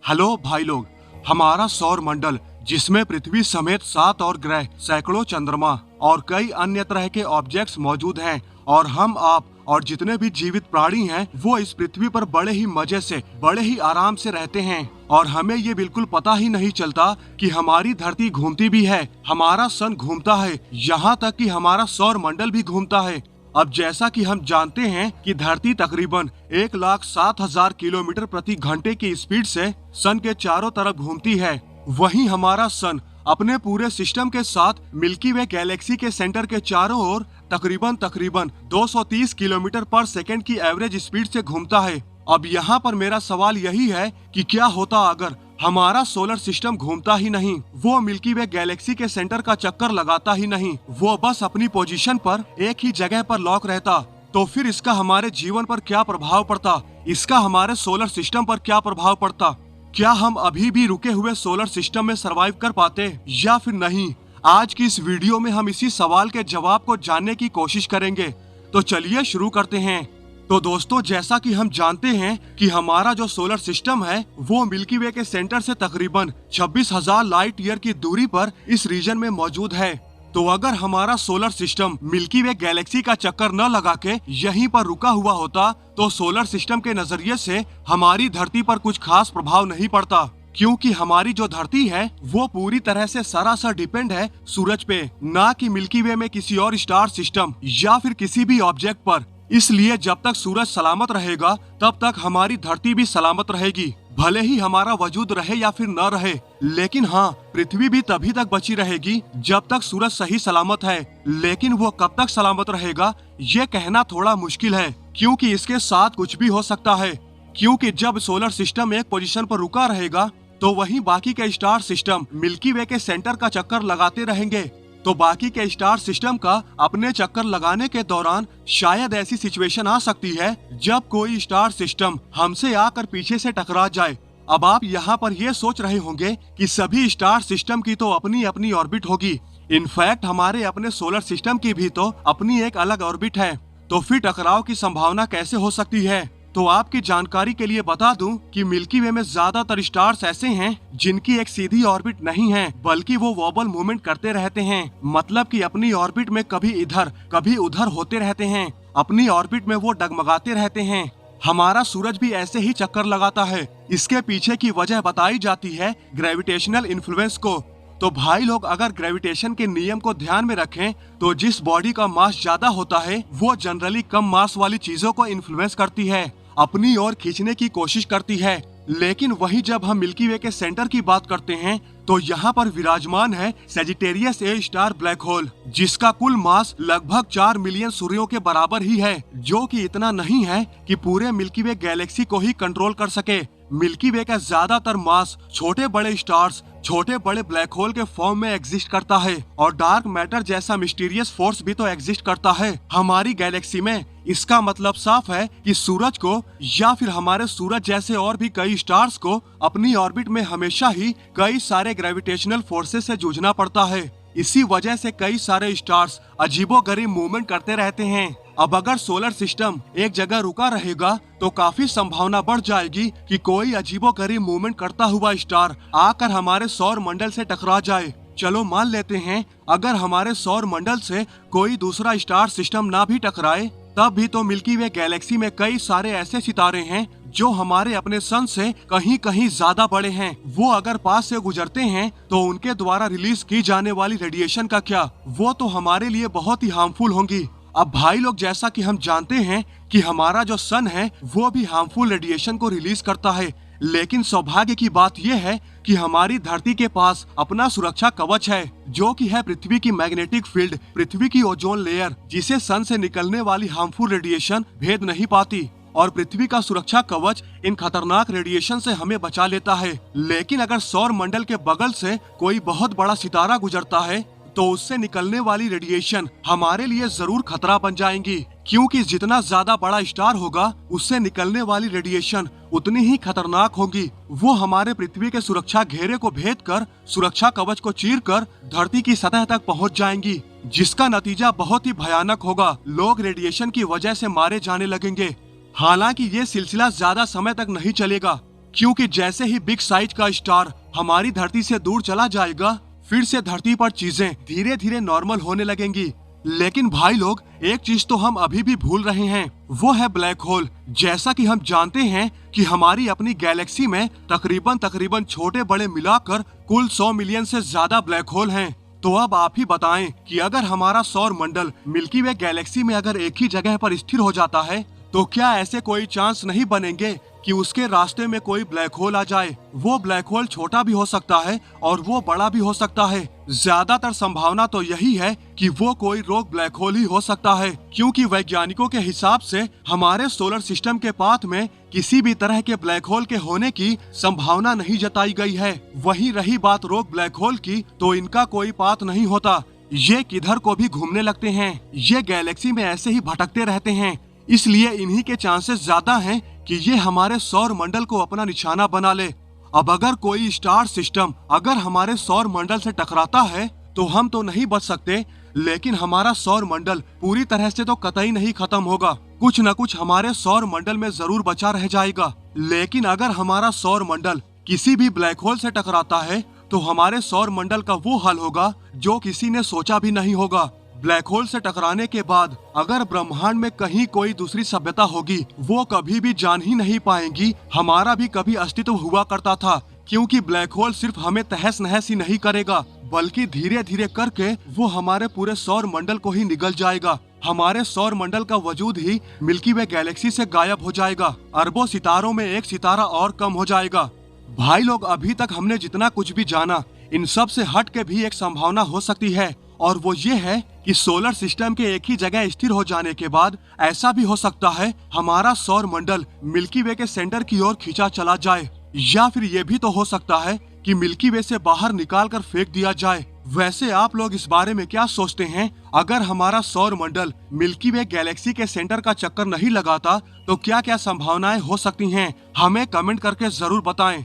Hello भाई लोग, हमारा सौर मंडल जिसमें पृथ्वी समेत 7 और ग्रह, सैकड़ों चंद्रमा और कई अन्य तरह के ऑब्जेक्ट्स मौजूद हैं और हम आप और जितने भी जीवित प्राणी हैं वो इस पृथ्वी पर बड़े ही मजे से, बड़े ही आराम से रहते हैं और हमें ये बिल्कुल पता ही नहीं चलता कि हमारी धरती घूमती भी है, हमारा सन घूमता है, यहाँ तक कि हमारा सौर मंडल भी घूमता है। अब जैसा कि हम जानते हैं कि धरती तकरीबन 1,07,000 किलोमीटर प्रति घंटे की स्पीड से सन के चारों तरफ घूमती है। वहीं हमारा सन अपने पूरे सिस्टम के साथ मिल्की वे गैलेक्सी के सेंटर के चारों ओर तकरीबन 230 किलोमीटर पर सेकंड की एवरेज स्पीड से घूमता है। अब यहाँ पर मेरा सवाल यही है कि क्या होता अगर हमारा सोलर सिस्टम घूमता ही नहीं, वो मिल्की वे गैलेक्सी के सेंटर का चक्कर लगाता ही नहीं, वो बस अपनी पोजीशन पर एक ही जगह पर लॉक रहता, तो फिर इसका हमारे जीवन पर क्या प्रभाव पड़ता, इसका हमारे सोलर सिस्टम पर क्या प्रभाव पड़ता? क्या हम अभी भी रुके हुए सोलर सिस्टम में सरवाइव कर पाते या फिर नहीं? आज की इस वीडियो में हम इसी सवाल के जवाब को जानने की कोशिश करेंगे। तो चलिए शुरू करते हैं। तो दोस्तों, जैसा कि हम जानते हैं कि हमारा जो सोलर सिस्टम है वो मिल्की वे के सेंटर से तकरीबन 26,000 लाइट ईयर की दूरी पर इस रीजन में मौजूद है। तो अगर हमारा सोलर सिस्टम मिल्की वे गैलेक्सी का चक्कर न लगा के यहीं पर रुका हुआ होता तो सोलर सिस्टम के नजरिए से हमारी धरती पर कुछ खास प्रभाव नहीं पड़ता, क्योंकि हमारी जो धरती है वो पूरी तरह से सरासर डिपेंड है सूरज पे, ना कि मिल्की वे में किसी और स्टार सिस्टम या फिर किसी भी ऑब्जेक्ट पर। इसलिए जब तक सूरज सलामत रहेगा तब तक हमारी धरती भी सलामत रहेगी, भले ही हमारा वजूद रहे या फिर न रहे। लेकिन हाँ, पृथ्वी भी तभी तक बची रहेगी जब तक सूरज सही सलामत है। लेकिन वो कब तक सलामत रहेगा ये कहना थोड़ा मुश्किल है, क्योंकि इसके साथ कुछ भी हो सकता है। क्योंकि जब सोलर सिस्टम एक पोजीशन पर रुका रहेगा तो वहीं बाकी के स्टार सिस्टम मिल्की वे के सेंटर का चक्कर लगाते रहेंगे। तो बाकी के स्टार सिस्टम का अपने चक्कर लगाने के दौरान शायद ऐसी सिचुएशन आ सकती है जब कोई स्टार सिस्टम हमसे आकर पीछे से टकरा जाए। अब आप यहाँ पर ये सोच रहे होंगे कि सभी स्टार सिस्टम की तो अपनी अपनी ऑर्बिट होगी, इनफैक्ट हमारे अपने सोलर सिस्टम की भी तो अपनी एक अलग ऑर्बिट है, तो फिर टकराव की संभावना कैसे हो सकती है? तो आपकी जानकारी के लिए बता दूं कि मिल्की वे में ज्यादातर स्टार्स ऐसे हैं जिनकी एक सीधी ऑर्बिट नहीं है, बल्कि वो वॉबल मूवमेंट करते रहते हैं। मतलब कि अपनी ऑर्बिट में कभी इधर कभी उधर होते रहते हैं, अपनी ऑर्बिट में वो डगमगाते रहते हैं। हमारा सूरज भी ऐसे ही चक्कर लगाता है। इसके पीछे की वजह बताई जाती है ग्रेविटेशनल इन्फ्लुएंस को। तो भाई लोग, अगर ग्रेविटेशन के नियम को ध्यान में रखें तो जिस बॉडी का मास ज्यादा होता है वो जनरली कम मास वाली चीजों को इन्फ्लुएंस करती है, अपनी ओर खींचने की कोशिश करती है। लेकिन वही जब हम मिल्की वे के सेंटर की बात करते हैं तो यहाँ पर विराजमान है Sagittarius A star black hole, जिसका कुल मास लगभग 4 मिलियन सूर्यों के बराबर ही है, जो कि इतना नहीं है कि पूरे मिल्की वे गैलेक्सी को ही कंट्रोल कर सके। मिल्की वे का ज्यादातर मास छोटे बड़े स्टार्स, छोटे बड़े ब्लैक होल के फॉर्म में एग्जिस्ट करता है और डार्क मैटर जैसा मिस्टीरियस फोर्स भी तो एग्जिस्ट करता है हमारी गैलेक्सी में। इसका मतलब साफ है कि सूरज को या फिर हमारे सूरज जैसे और भी कई स्टार्स को अपनी ऑर्बिट में हमेशा ही कई सारे ग्रेविटेशनल फोर्सेस से जूझना पड़ता है। इसी वजह से कई सारे स्टार्स अजीबोगरीब मूवमेंट करते रहते हैं। अब अगर सोलर सिस्टम एक जगह रुका रहेगा तो काफी संभावना बढ़ जाएगी कि कोई अजीबोगरीब मूवमेंट करता हुआ स्टार आकर हमारे सौर मंडल से टकरा जाए। चलो मान लेते हैं अगर हमारे सौर मंडल से कोई दूसरा स्टार सिस्टम ना भी टकराए, तब भी तो मिल्की वे गैलेक्सी में कई सारे ऐसे सितारे हैं जो हमारे अपने सन से कहीं कहीं ज्यादा बड़े हैं। वो अगर पास से गुजरते हैं तो उनके द्वारा रिलीज की जाने वाली रेडिएशन का क्या, वो तो हमारे लिए बहुत ही हार्मफुल होंगी। अब भाई लोग, जैसा कि हम जानते हैं कि हमारा जो सन है वो भी हार्मफुल रेडिएशन को रिलीज करता है, लेकिन सौभाग्य की बात यह है कि हमारी धरती के पास अपना सुरक्षा कवच है, जो कि है पृथ्वी की मैग्नेटिक फील्ड, पृथ्वी की ओजोन लेयर, जिसे सन से निकलने वाली हार्मफुल रेडिएशन भेद नहीं पाती। और पृथ्वी का सुरक्षा कवच इन खतरनाक रेडिएशन से हमें बचा लेता है। लेकिन अगर सौर मंडल के बगल से कोई बहुत बड़ा सितारा गुजरता है तो उससे निकलने वाली रेडिएशन हमारे लिए जरूर खतरा बन जाएंगी, क्योंकि जितना ज्यादा बड़ा स्टार होगा उससे निकलने वाली रेडिएशन उतनी ही खतरनाक होगी। वो हमारे पृथ्वी के सुरक्षा घेरे को भेद कर, सुरक्षा कवच को चीर कर धरती की सतह तक पहुंच जाएंगी, जिसका नतीजा बहुत ही भयानक होगा। लोग रेडिएशन की वजह से मारे जाने लगेंगे। हालांकि ये सिलसिला ज्यादा समय तक नहीं चलेगा, क्योंकि जैसे ही बिग साइज का स्टार हमारी धरती से दूर चला जाएगा, फिर से धरती पर चीजें धीरे धीरे नॉर्मल होने लगेंगी। लेकिन भाई लोग, एक चीज तो हम अभी भी भूल रहे हैं, वो है ब्लैक होल। जैसा कि हम जानते हैं कि हमारी अपनी गैलेक्सी में तकरीबन छोटे बड़े मिलाकर कुल 100 मिलियन से ज्यादा ब्लैक होल हैं। तो अब आप ही बताएं कि अगर हमारा सौर मंडल मिल्की वे गैलेक्सी में अगर एक ही जगह पर स्थिर हो जाता है, तो क्या ऐसे कोई चांस नहीं बनेंगे कि उसके रास्ते में कोई ब्लैक होल आ जाए? वो ब्लैक होल छोटा भी हो सकता है और वो बड़ा भी हो सकता है। ज्यादातर संभावना तो यही है कि वो कोई रोग ब्लैक होल ही हो सकता है, क्योंकि वैज्ञानिकों के हिसाब से हमारे सोलर सिस्टम के पाथ में किसी भी तरह के ब्लैक होल के होने की संभावना नहीं जताई गई है। वहीं रही बात रोग ब्लैक होल की, तो इनका कोई पाथ नहीं होता। ये किधर को भी घूमने लगते हैं, ये गैलेक्सी में ऐसे ही भटकते रहते हैं। इसलिए इन्हीं के चांसेस ज्यादा हैं कि ये हमारे सौर मंडल को अपना निशाना बना ले। अब अगर कोई स्टार सिस्टम अगर हमारे सौर मंडल से टकराता है, तो हम तो नहीं बच सकते, लेकिन हमारा सौर मंडल पूरी तरह से तो कतई नहीं खत्म होगा। कुछ न कुछ हमारे सौर मंडल में जरूर बचा रह जाएगा। लेकिन अगर हमारा सौर मंडल किसी भी ब्लैक होल से टकराता है, तो हमारे सौर मंडल का वो हाल होगा जो किसी ने सोचा भी नहीं होगा। ब्लैक होल से टकराने के बाद अगर ब्रह्मांड में कहीं कोई दूसरी सभ्यता होगी, वो कभी भी जान ही नहीं पाएंगी हमारा भी कभी अस्तित्व हुआ करता था, क्योंकि ब्लैक होल सिर्फ हमें तहस नहस ही नहीं करेगा, बल्कि धीरे धीरे करके वो हमारे पूरे सौर मंडल को ही निगल जाएगा। हमारे सौर मंडल का वजूद ही मिल्की वे गैलेक्सी से गायब हो जाएगा। अरबों सितारों में एक सितारा और कम हो जाएगा। भाई लोग, अभी तक हमने जितना कुछ भी जाना, इन सब से हट के भी एक संभावना हो सकती है, और वो ये है कि सोलर सिस्टम के एक ही जगह स्थिर हो जाने के बाद ऐसा भी हो सकता है हमारा सौर मंडल मिल्की वे के सेंटर की ओर खींचा चला जाए, या फिर ये भी तो हो सकता है कि मिल्की वे से बाहर निकाल कर फेंक दिया जाए। वैसे आप लोग इस बारे में क्या सोचते हैं? अगर हमारा सौर मंडल मिल्की वे गैलेक्सी के सेंटर का चक्कर नहीं लगाता, तो क्या क्या संभावनाएं हो सकती हैं? हमें कमेंट करके जरूर बताएं।